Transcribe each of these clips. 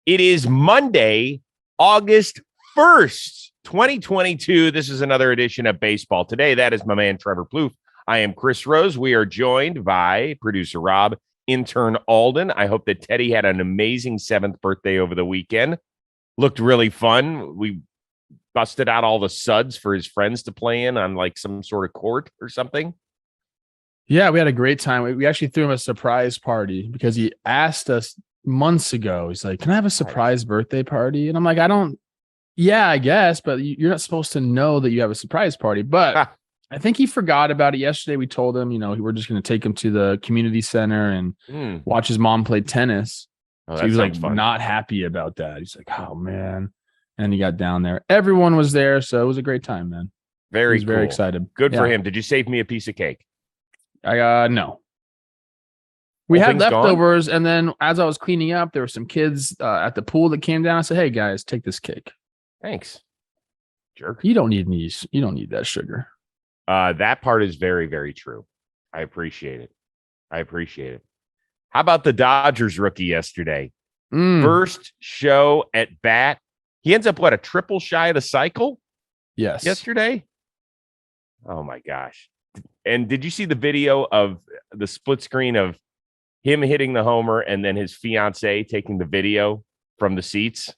It is Monday, August 1st, 2022. This is another edition of Baseball Today. That is my man, Trevor Plouffe. I am Chris Rose. We are joined by producer Rob, intern Alden. I hope that Teddy had an amazing 7th birthday over the weekend. Looked really fun. We busted out all the suds for his friends to play in on like some sort of court or something. Yeah, we had a great time. We actually threw him a surprise party because he asked us months ago. He's like, "Can I have a surprise birthday party?" And I'm like, "Yeah, I guess, but you're not supposed to know that you have a surprise party." But I think he forgot about it yesterday. We told him, we're just going to take him to the community center and watch his mom play tennis. Oh, so he was like fun. Not happy about that. He's like, "Oh man." And he got down there. Everyone was there. So it was a great time, man. Very cool. Very excited. Good for him. Did you save me a piece of cake? No. We had leftovers, and then as I was cleaning up, there were some kids at the pool that came down. I said, "Hey guys, take this cake." Thanks, jerk. You don't need these. You don't need that sugar. That part is very, very true. I appreciate it. How about the Dodgers rookie yesterday? First show at bat. He ends up, a triple shy of the cycle? Yes. Yesterday? Oh, my gosh. And did you see the video of the split screen of him hitting the homer and then his fiance taking the video from the seats?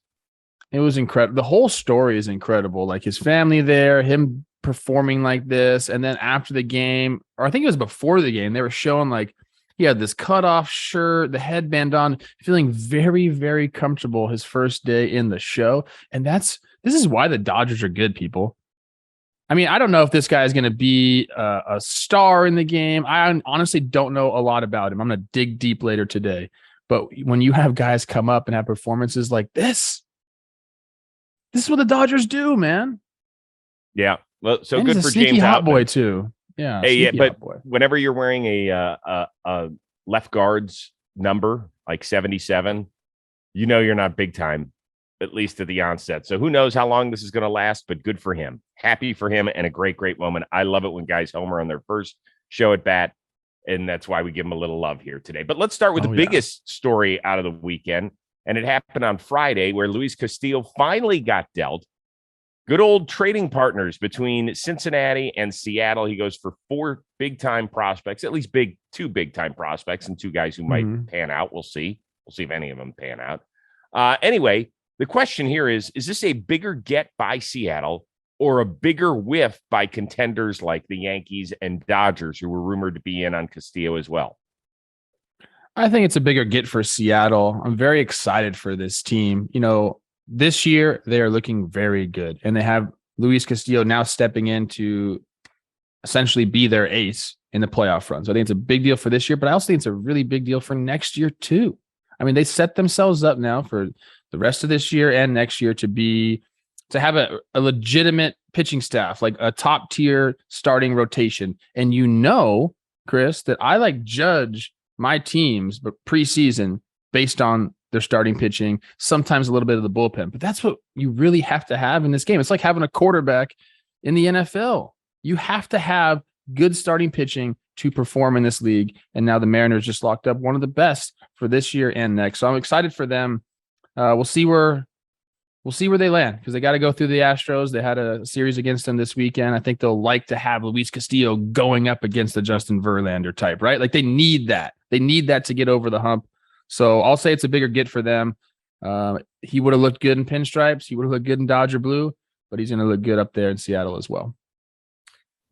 It was incredible. The whole story is incredible. Like his family there, him performing like this. And then after the game, or I think it was before the game, they were showing like he had this cutoff shirt, the headband on, feeling very, very comfortable his first day in the show. And this is why the Dodgers are good, people. I mean, I don't know if this guy is going to be a star in the game. I honestly don't know a lot about him. I'm going to dig deep later today. But when you have guys come up and have performances like this is what the Dodgers do, man. Yeah. Well, so and good he's for a sneaky James hot Outman. boy too. Yeah. Hey, yeah, but whenever you're wearing a left guard's number like 77, you're not big time, at least at the onset. So who knows how long this is going to last, but good for him. Happy for him and a great, great moment. I love it when guys homer on their first show at bat, and that's why we give them a little love here today. But let's start with the biggest story out of the weekend, and it happened on Friday where Luis Castillo finally got dealt. Good old trading partners between Cincinnati and Seattle. He goes for 4 big-time prospects, at least 2 big-time prospects, and 2 guys who might pan out. We'll see. We'll see if any of them pan out. Anyway, the question here is this a bigger get by Seattle or a bigger whiff by contenders like the Yankees and Dodgers, who were rumored to be in on Castillo as well? I think it's a bigger get for Seattle. I'm very excited for this team. This year they are looking very good, and they have Luis Castillo now stepping in to essentially be their ace in the playoff run. So I think it's a big deal for this year, but I also think it's a really big deal for next year too. I mean, they set themselves up now for the rest of this year and next year to have a legitimate pitching staff, like a top tier starting rotation. And Chris, that I judge my teams, but preseason based on their starting pitching, sometimes a little bit of the bullpen. But that's what you really have to have in this game. It's like having a quarterback in the NFL. You have to have good starting pitching to perform in this league. And now the Mariners just locked up one of the best for this year and next. So I'm excited for them. We'll see where they land because they got to go through the Astros. They had a series against them this weekend. I think they'll like to have Luis Castillo going up against the Justin Verlander type, right? Like they need that. They need that to get over the hump. So I'll say it's a bigger get for them. He would have looked good in pinstripes. He would have looked good in Dodger blue, but he's going to look good up there in Seattle as well.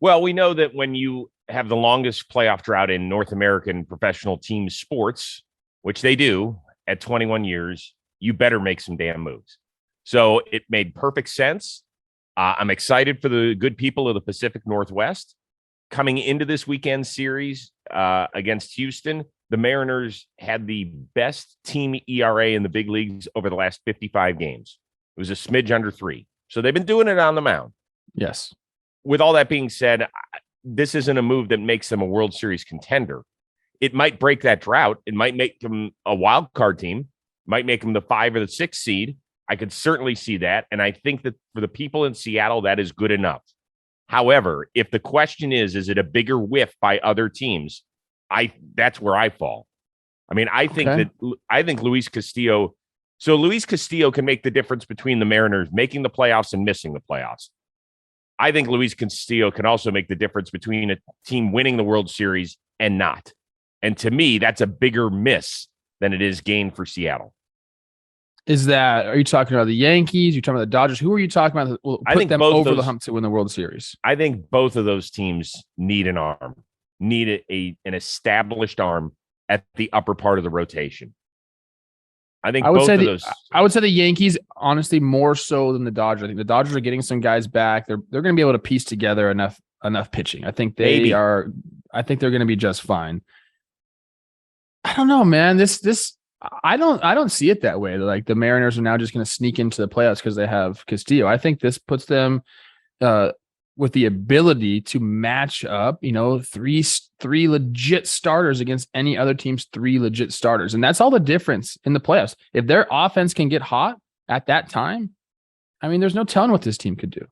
Well, we know that when you have the longest playoff drought in North American professional team sports, which they do at 21 years, you better make some damn moves. So it made perfect sense. I'm excited for the good people of the Pacific Northwest. Coming into this weekend series against Houston, the Mariners had the best team ERA in the big leagues over the last 55 games. It was a smidge under 3. So they've been doing it on the mound. Yes. With all that being said, this isn't a move that makes them a World Series contender. It might break that drought. It might make them a wild card team, might make them the 5 or the 6 seed. I could certainly see that. And I think that for the people in Seattle, that is good enough. However, if the question is it a bigger whiff by other teams? That's where I fall. I mean, I think Luis Castillo So Luis Castillo can make the difference between the Mariners making the playoffs and missing the playoffs. I think Luis Castillo can also make the difference between a team winning the World Series and not. And to me, that's a bigger miss than it is gain for Seattle. Are you talking about the Yankees? You're talking about the Dodgers? Who are you talking about? I think them both over those, the hump to win the World Series. I think both of those teams need an arm, need an established arm at the upper part of the rotation. I think I would say the Yankees, honestly, more so than the Dodgers. I think the Dodgers are getting some guys back. They're going to be able to piece together enough pitching. I think they're going to be just fine. I don't know, man. I don't see it that way. Like the Mariners are now just going to sneak into the playoffs because they have Castillo. I think this puts them with the ability to match up, three legit starters against any other team's three legit starters. And that's all the difference in the playoffs. If their offense can get hot at that time, I mean, there's no telling what this team could do.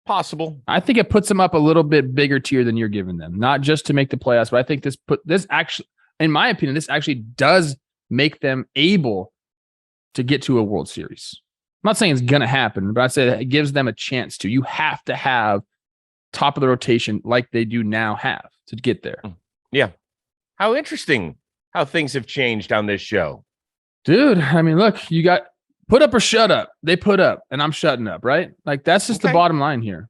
Possible. I think it puts them up a little bit bigger tier than you're giving them, not just to make the playoffs, but I think this actually, in my opinion, this actually does make them able to get to a World Series. I'm not saying it's going to happen, but I say it gives them a chance to. You have to have top of the rotation like they do now have to get there. Yeah. How interesting how things have changed on this show. Dude, I mean, look, you got put up or shut up. They put up and I'm shutting up, right? Like that's just the bottom line here.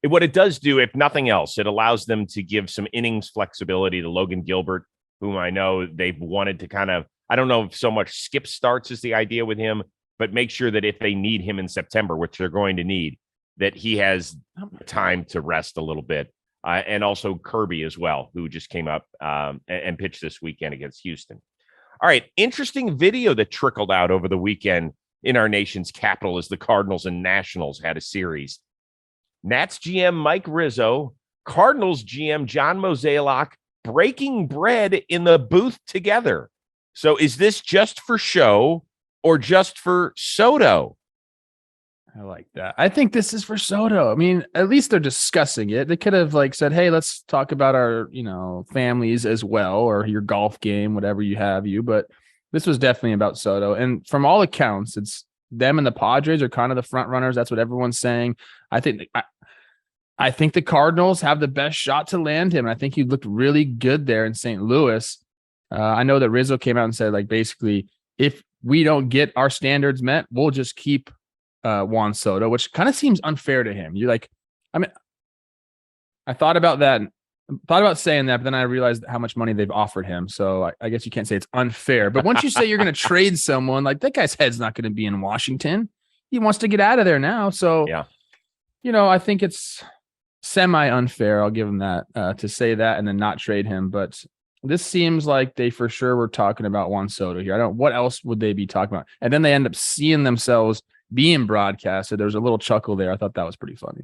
What it does do, if nothing else, it allows them to give some innings flexibility to Logan Gilbert, whom I know they've wanted to kind of, I don't know if so much skip starts is the idea with him, but make sure that if they need him in September, which they're going to need, that he has time to rest a little bit. And also Kirby as well, who just came up and pitched this weekend against Houston. All right. Interesting video that trickled out over the weekend in our nation's capital as the Cardinals and Nationals had a series. Nats GM Mike Rizzo, Cardinals GM John Mozeliak breaking bread in the booth together. So is this just for show or just for Soto? I like that. I think this is for Soto. I mean, at least they're discussing it. They could have said, hey, let's talk about our, families as well, or your golf game, whatever you have but this was definitely about Soto. And from all accounts, it's them and the Padres are kind of the front runners. That's what everyone's saying. I think the Cardinals have the best shot to land him. I think he looked really good there in St. Louis. I know that Rizzo came out and said, basically, if we don't get our standards met, we'll just keep Juan Soto, which kind of seems unfair to him. I thought about that, thought about saying that, but then I realized how much money they've offered him. So I guess you can't say it's unfair. But once you say you're going to trade someone, that guy's head's not going to be in Washington. He wants to get out of there now. So, yeah, I think it's semi-unfair. I'll give him that to say that and then not trade him. But this seems like they for sure were talking about Juan Soto here. What else would they be talking about? And then they end up seeing themselves being broadcasted. There's a little chuckle there. I thought that was pretty funny.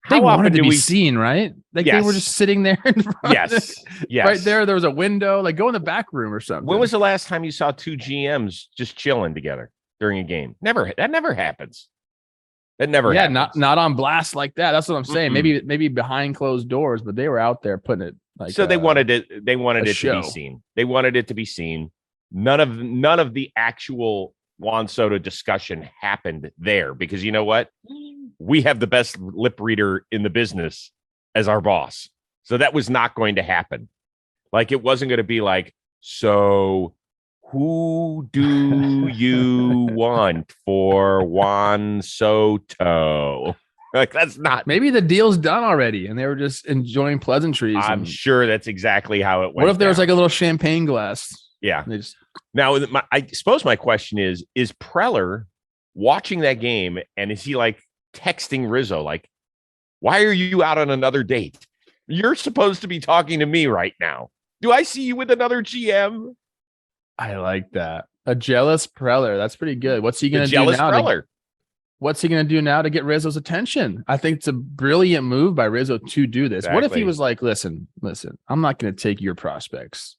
They wanted to be seen, right? Yes. They were just sitting there in front. Yes. Right there. There was a window. Go in the back room or something. When was the last time you saw two GMs just chilling together during a game? Never. That never happens. That never happens. Not on blast like that. That's what I'm saying. Mm-hmm. Maybe behind closed doors, but they were out there putting it so they wanted it to be seen. They wanted it to be seen. None of the actual Juan Soto discussion happened there because you know what? We have the best lip reader in the business as our boss. So that was not going to happen. It wasn't going to be so who do you want for Juan Soto? That's not. Maybe the deal's done already and they were just enjoying pleasantries. I'm sure that's exactly how it went. What if there was a little champagne glass? Yeah. Now, I suppose my question is Preller watching that game and is he texting Rizzo, why are you out on another date? You're supposed to be talking to me right now. Do I see you with another GM? I like that. A jealous Preller. That's pretty good. What's he going to do now? What's he going to do now to get Rizzo's attention? I think it's a brilliant move by Rizzo to do this. Exactly. What if he was listen, I'm not going to take your prospects.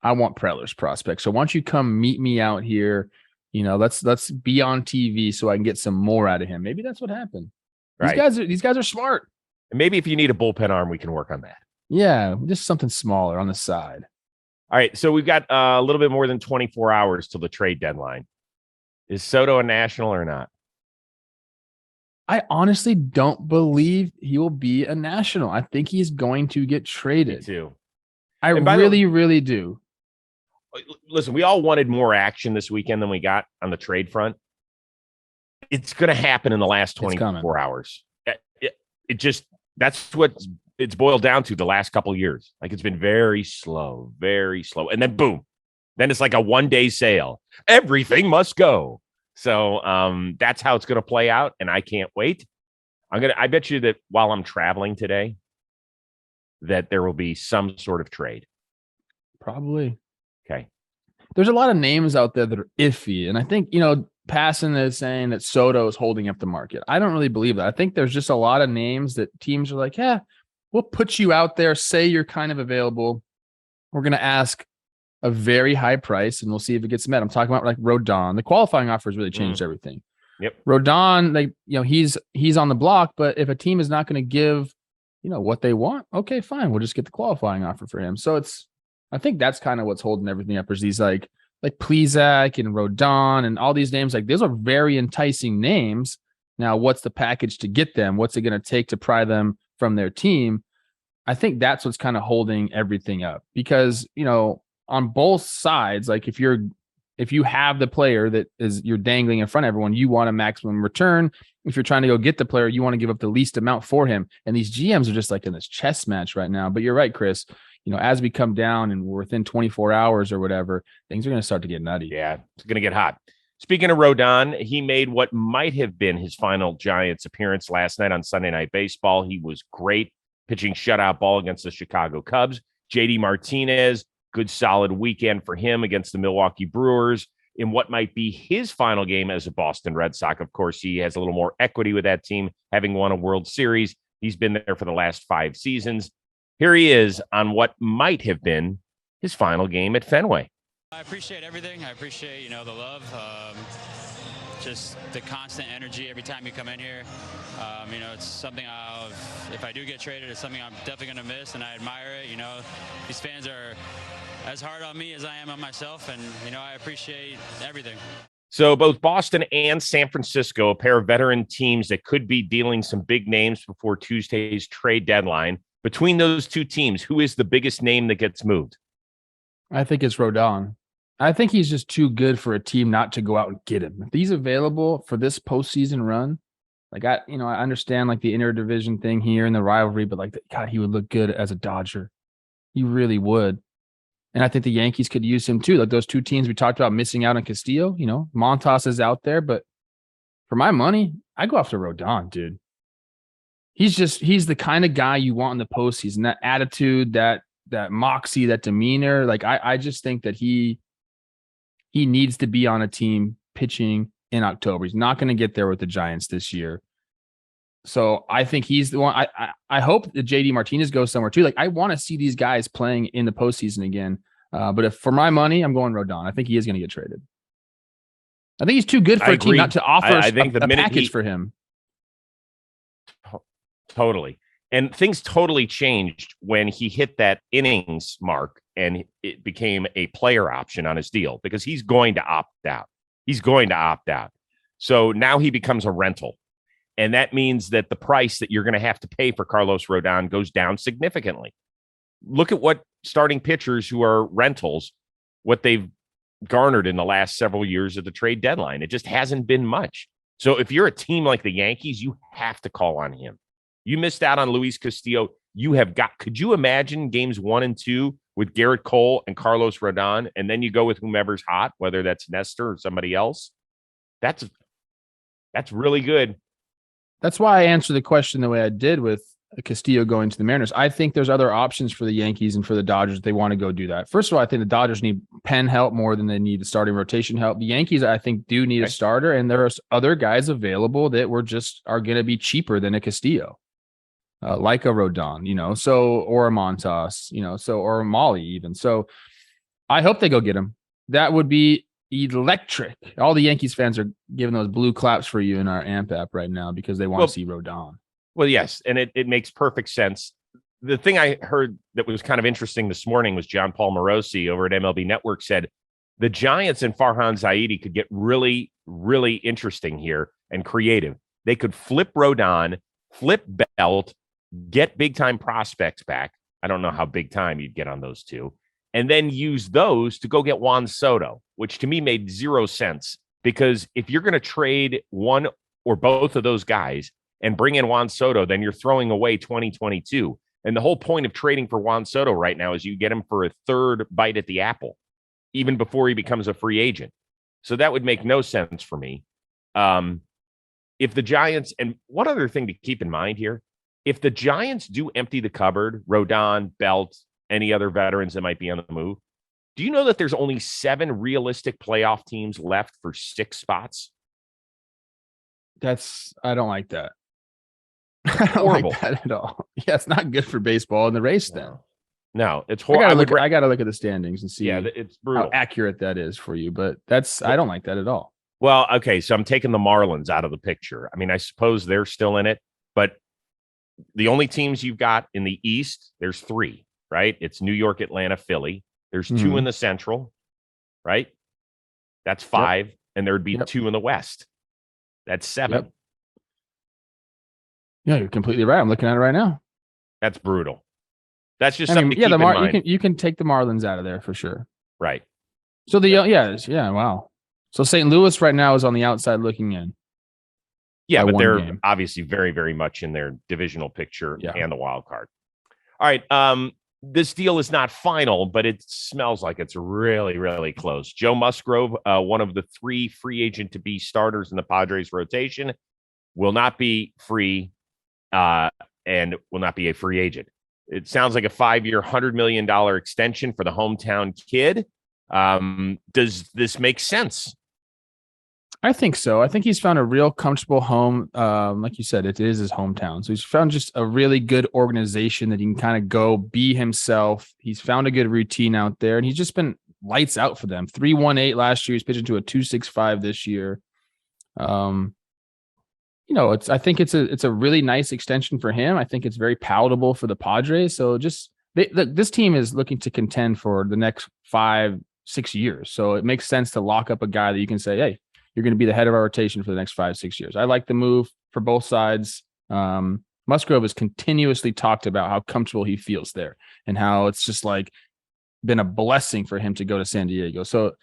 I want Preller's prospects. So why don't you come meet me out here? Let's be on TV so I can get some more out of him. Maybe that's what happened. Right. These guys are smart. And maybe if you need a bullpen arm, we can work on that. Yeah, just something smaller on the side. All right, so we've got a little bit more than 24 hours till the trade deadline. Is Soto a national or not? I honestly don't believe he will be a national. I think he's going to get Me traded. too. I And by the way, really do. listen, we all wanted more action this weekend than we got on the trade front. It's going to happen in the last 24 hours. It just, that's what it's boiled down to the last couple of years. Like, it's been very slow. And then boom, then it's like a 1-day sale. Everything must go. So that's how it's going to play out. And I can't wait. I bet you that while I'm traveling today, that there will be some sort of trade. Probably. Okay. There's a lot of names out there that are iffy. And I think, Passan is saying that Soto is holding up the market. I don't really believe that. I think there's just a lot of names that teams are like, yeah, we'll put you out there. Say you're kind of available. We're going to ask a very high price and we'll see if it gets met. I'm talking about like Rodón. The qualifying offers really changed everything. Yep. Rodón, he's on the block, but if a team is not going to give, what they want, okay, fine. We'll just get the qualifying offer for him. So I think that's kind of what's holding everything up is these like Plesac and Rodón and all these names. Like, those are very enticing names. Now, what's the package to get them? What's it going to take to pry them from their team? I think that's what's kind of holding everything up because, on both sides, like if you have the player that is you're dangling in front of everyone, you want a maximum return. If you're trying to go get the player, you want to give up the least amount for him. And these GMs are just like in this chess match right now. But you're right, Chris. As we come down and we're within 24 hours or whatever, things are going to start to get nutty. Yeah, it's going to get hot. Speaking of Rodón, he made what might have been his final Giants appearance last night on Sunday Night Baseball. He was great, pitching shutout ball against the Chicago Cubs. JD Martinez, good solid weekend for him against the Milwaukee Brewers in what might be his final game as a Boston Red Sox. Of course, he has a little more equity with that team, having won a World Series. He's been there for the last 5 seasons. Here he is on what might have been his final game at Fenway. I appreciate everything. I appreciate, the love, just the constant energy every time you come in here. It's something if I do get traded, it's something I'm definitely going to miss, and I admire it. These fans are as hard on me as I am on myself, and, I appreciate everything. So both Boston and San Francisco, a pair of veteran teams that could be dealing some big names before Tuesday's trade deadline. Between those two teams, who is the biggest name that gets moved? I think it's Rodón. I think he's just too good for a team not to go out and get him. If he's available for this postseason run, I understand like the interdivision thing here and the rivalry, but God, he would look good as a Dodger. He really would. And I think the Yankees could use him too. Like those two teams we talked about missing out on Castillo, Montas is out there, but for my money, I go after Rodón, dude. He's the kind of guy you want in the postseason, that attitude, that moxie, that demeanor. Like I just think that he needs to be on a team pitching in October. He's not going to get there with the Giants this year. So I think he's the one. I hope that JD Martinez goes somewhere too. Like I want to see these guys playing in the postseason again. But if for my money, I'm going Rodón. I think he is going to get traded. I think he's too good for a team not to offer a package for him. Totally. And things totally changed when he hit that innings mark and it became a player option on his deal because he's going to opt out. So now he becomes a rental. And that means that the price that you're going to have to pay for Carlos Rodón goes down significantly. Look at what starting pitchers who are rentals, what they've garnered in the last several years of the trade deadline. It just hasn't been much. So if you're a team like the Yankees, you have to call on him. You missed out on Luis Castillo. Could you imagine games 1 and 2 with Garrett Cole and Carlos Rodón, and then you go with whomever's hot, whether that's Nestor or somebody else? That's really good. That's why I answered the question the way I did with Castillo going to the Mariners. I think there's other options for the Yankees and for the Dodgers if they want to go do that. First of all, I think the Dodgers need pen help more than they need the starting rotation help. The Yankees, I think, do need a starter, and there's other guys available that are going to be cheaper than a Castillo. Like a Rodón, or a Montas, or a Molly even. So I hope they go get him. That would be electric. All the Yankees fans are giving those blue claps for you in our AMP app right now because they want to see Rodón. Well, yes, and it makes perfect sense. the thing I heard that was kind of interesting this morning was John Paul Morosi over at MLB Network said the Giants and Farhan Zaidi could get really, really interesting here and creative. They could flip Rodon, flip Belt, get big time prospects back. I don't know how big time you'd get on those two, and then use those to go get Juan Soto, which to me made zero sense because if you're going to trade one or both of those guys and bring in Juan Soto, then you're throwing away 2022. And the whole point of trading for Juan Soto right now is you get him for a third bite at the apple, even before he becomes a free agent. So that would make no sense for me. If the Giants, and one other thing to keep in mind here, if the Giants do empty the cupboard, Rodon, Belt, any other veterans that might be on the move, do you know that there's only 7 realistic playoff teams left for 6 spots? I don't like that. I don't Horrible. like that at all. Yeah, it's not good for baseball in the race then. No, it's horrible. I gotta look at the standings and see it's brutal. how accurate that is for you, but I don't like that at all. Well, okay, so I'm taking the Marlins out of the picture. I mean, I suppose they're still in it, but the only teams you've got in the East, there's 3, right? It's New York, Atlanta, Philly. There's 2 in the Central, right? That's 5, and there would be 2 in the West. That's 7. Yep. Yeah, you're completely right. I'm looking at it right now. That's brutal. That's just something to keep in mind. You can take the Marlins out of there for sure. Right. So wow. So St. Louis right now is on the outside looking in. Yeah, but they're obviously very, very much in their divisional picture and the wild card. All right. This deal is not final, but it smells like it's really, really close. Joe Musgrove, one of the 3 free agent to be starters in the Padres rotation, will not be free and will not be a free agent. It sounds like a 5-year, $100 million extension for the hometown kid. Does this make sense? I think so. I think he's found a real comfortable home. Like you said, it is his hometown. So he's found just a really good organization that he can kind of go be himself. He's found a good routine out there, and he's just been lights out for them. 3.18 last year. He's pitching to a 2.65 this year. I think it's a really nice extension for him. I think it's very palatable for the Padres. So this team is looking to contend for the next 5-6 years. So it makes sense to lock up a guy that you can say, hey, you're going to be the head of our rotation for the next 5-6 years. I like the move for both sides. Musgrove has continuously talked about how comfortable he feels there and how it's just like been a blessing for him to go to San Diego. So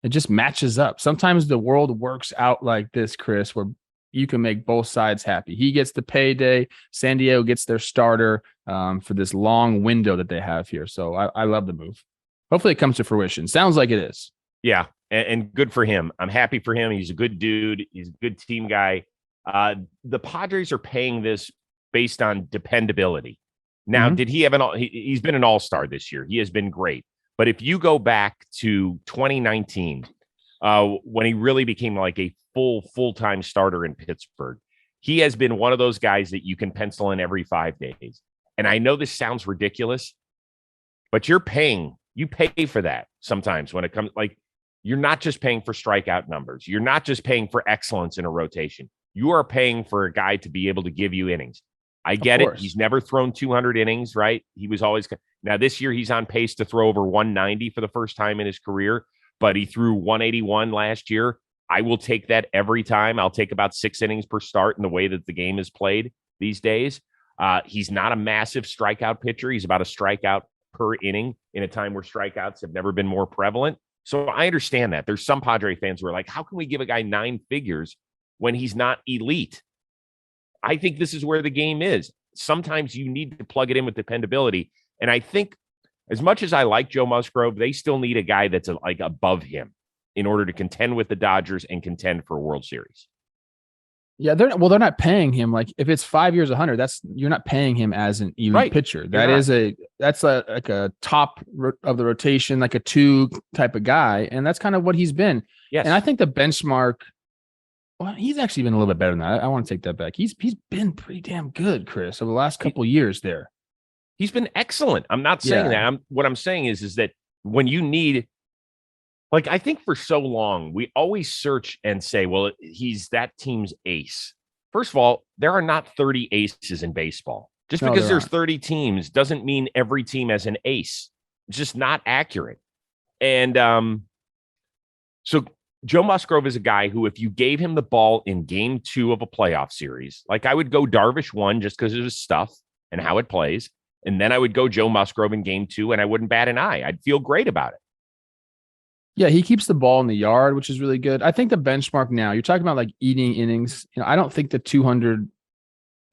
it just matches up. Sometimes the world works out like this, Chris, where you can make both sides happy. He gets the payday. San Diego gets their starter for this long window that they have here. So I love the move. Hopefully it comes to fruition. Sounds like it is. Yeah, and good for him. I'm happy for him. He's a good dude. He's a good team guy. The Padres are paying this based on dependability. Now, did he have he's been an all-star this year. He has been great. But if you go back to 2019, when he really became like a full-time starter in Pittsburgh, he has been one of those guys that you can pencil in every 5 days. And I know this sounds ridiculous, but you pay for that sometimes when it comes, like, you're not just paying for strikeout numbers. You're not just paying for excellence in a rotation. You are paying for a guy to be able to give you innings. I get it. He's never thrown 200 innings, right? He was always – now this year he's on pace to throw over 190 for the first time in his career, but he threw 181 last year. I will take that every time. I'll take about 6 innings per start in the way that the game is played these days. He's not a massive strikeout pitcher. He's about a strikeout per inning in a time where strikeouts have never been more prevalent. So I understand that. There's some Padre fans who are like, how can we give a guy 9 figures when he's not elite? I think this is where the game is. Sometimes you need to plug it in with dependability. And I think as much as I like Joe Musgrove, they still need a guy that's like above him in order to contend with the Dodgers and contend for a World Series. Yeah, they're not paying him like if it's 5 years, 100. You're not paying him as an elite pitcher. That's like a top of the rotation, like a 2 type of guy, and that's kind of what he's been. Yes, and I think the benchmark. Well, he's actually been a little bit better than that. I want to take that back. He's been pretty damn good, Chris, over the last couple of years there. He's been excellent. I'm not saying that. What I'm saying is that when you need. Like, I think for so long, we always search and say, well, he's that team's ace. First of all, there are not 30 aces in baseball. Just No, because there there's aren't. 30 teams doesn't mean every team has an ace. It's just not accurate. And so Joe Musgrove is a guy who, if you gave him the ball in game 2 of a playoff series, like I would go Darvish 1 just because of his stuff and how it plays. And then I would go Joe Musgrove in game 2 and I wouldn't bat an eye. I'd feel great about it. Yeah, he keeps the ball in the yard, which is really good. I think the benchmark now, you're talking about like eating innings. I don't think the 200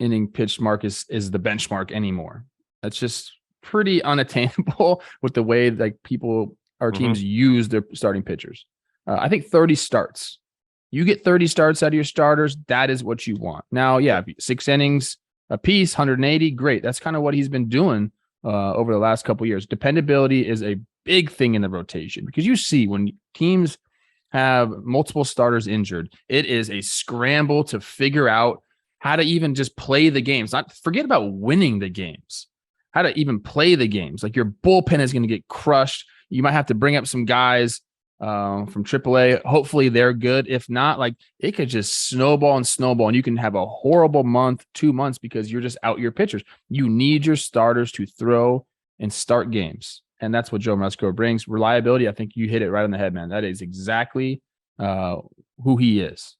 inning pitch mark is the benchmark anymore. That's just pretty unattainable with the way like our teams use their starting pitchers. I think 30 starts. You get 30 starts out of your starters, that is what you want. Now, 6 innings a piece, 180, great. That's kind of what he's been doing over the last couple of years. Dependability is a big thing in the rotation because you see when teams have multiple starters injured, it is a scramble to figure out how to even just play the games. Not forget about winning the games, how to even play the games. Like your bullpen is going to get crushed. You might have to bring up some guys from AAA. Hopefully they're good. If not, like it could just snowball, and you can have a horrible month, 2 months because you're just out your pitchers. You need your starters to throw and start games. And that's what Joe Musgrove brings. Reliability, I think you hit it right on the head, man. That is exactly who he is.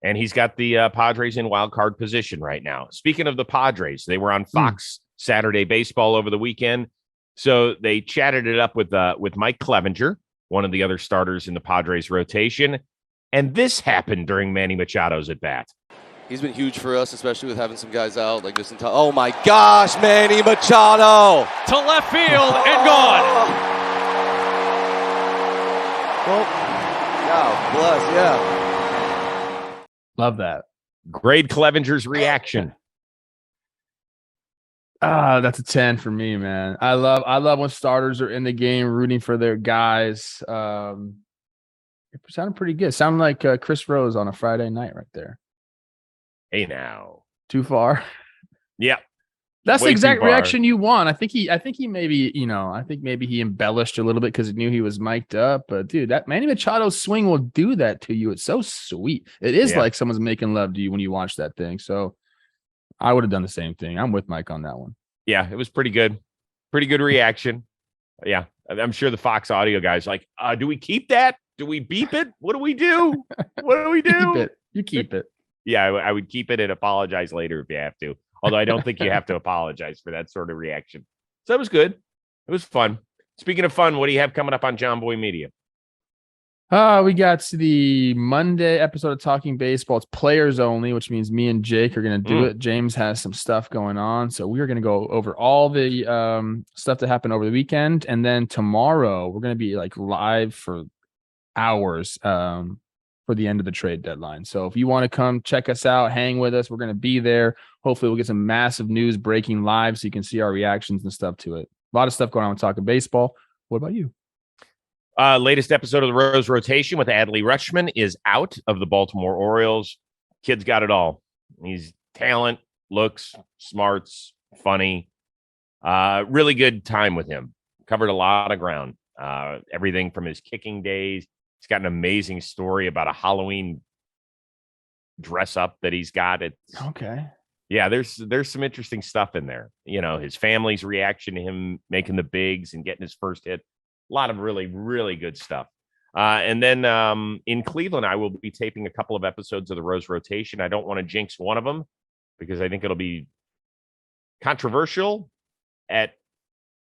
And he's got the Padres in wild card position right now. Speaking of the Padres, they were on Fox Saturday Baseball over the weekend. So they chatted it up with Mike Clevinger, one of the other starters in the Padres rotation. And this happened during Manny Machado's at bat. He's been huge for us, especially with having some guys out like this. Oh my gosh, Manny Machado to left field and gone. Well, God bless, yeah. Love that. Grade Clevinger's reaction. That's a 10 for me, man. I love when starters are in the game rooting for their guys. It sounded pretty good. Sounded like Chris Rose on a Friday night right there. Hey now. Too far? Yeah. That's the exact reaction you want. I think he maybe he embellished a little bit because he knew he was mic'd up. But dude, that Manny Machado swing will do that to you. It's so sweet. It is like someone's making love to you when you watch that thing. So I would have done the same thing. I'm with Mike on that one. Yeah, it was pretty good. Pretty good reaction. Yeah. I'm sure the Fox audio guys like, do we keep that? Do we beep it? What do we do? What do we do? Keep it. You keep it. Yeah, I would keep it and apologize later if you have to. Although I don't think you have to apologize for that sort of reaction. So that was good. It was fun. Speaking of fun, what do you have coming up on John Boy Media? We got to the Monday episode of Talking Baseball. It's players only, which means me and Jake are going to do it. James has some stuff going on. So we are going to go over all the stuff that happened over the weekend. And then tomorrow we're going to be like live for hours for the end of the trade deadline. So if you want to come check us out, hang with us, we're going to be there. Hopefully we'll get some massive news breaking live so you can see our reactions and stuff to it. A lot of stuff going on with Talking Baseball. What about you? Latest episode of the Rose Rotation with Adley Rutschman is out of the Baltimore Orioles. Kid's got it all. He's talent, looks, smarts, funny. Really good time with him. Covered a lot of ground. Everything from his kicking days. He's got an amazing story about a Halloween dress up that he's got. It's okay. Yeah, there's some interesting stuff in there. You know, his family's reaction to him making the bigs and getting his first hit. A lot of really, really good stuff. And then in Cleveland, I will be taping a couple of episodes of the Rose Rotation. I don't want to jinx one of them because I think it'll be controversial at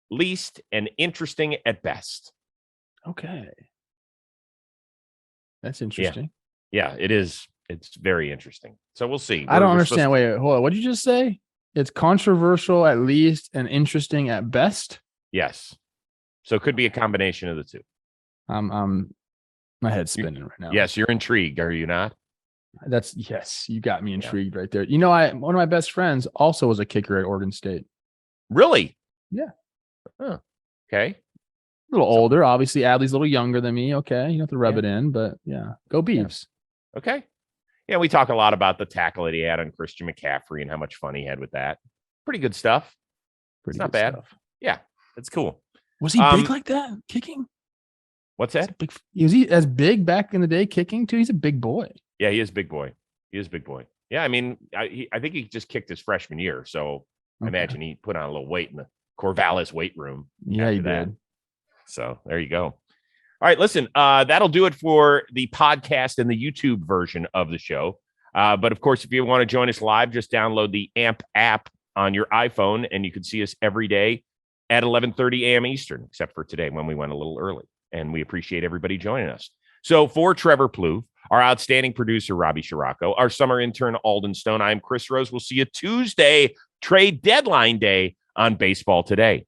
least and interesting at best. Okay. That's interesting. Yeah, it is. It's very interesting. So we'll see. I don't understand. Wait, hold on. What did you just say? It's controversial at least and interesting at best? Yes. So it could be a combination of the two. My head's spinning right now. Yes, you're intrigued, are you not? Yes, you got me intrigued right there. You know, one of my best friends also was a kicker at Oregon State. Really? Yeah. Huh. Okay. A little older, obviously. Adley's a little younger than me. Okay, you don't have to rub it in, but yeah, go Beavs. Yeah. Okay. Yeah, we talk a lot about the tackle that he had on Christian McCaffrey and how much fun he had with that. Pretty good stuff. It's not bad. Stuff. Yeah, it's cool. Was he big like that kicking? What's that? Was he as big back in the day kicking too? He's a big boy. Yeah, he is big boy. He is big boy. Yeah. I mean, I think he just kicked his freshman year. So I imagine he put on a little weight in the Corvallis weight room. Yeah, he did. So there you go. All right, listen, that'll do it for the podcast and the YouTube version of the show. But of course, if you want to join us live, just download the AMP app on your iPhone, and you can see us every day at 11:30 a.m. Eastern, except for today when we went a little early. And we appreciate everybody joining us. So for Trevor Plouffe, our outstanding producer, Robbie Scirocco, our summer intern, Alden Stone, I'm Chris Rose. We'll see you Tuesday, trade deadline day on Baseball Today.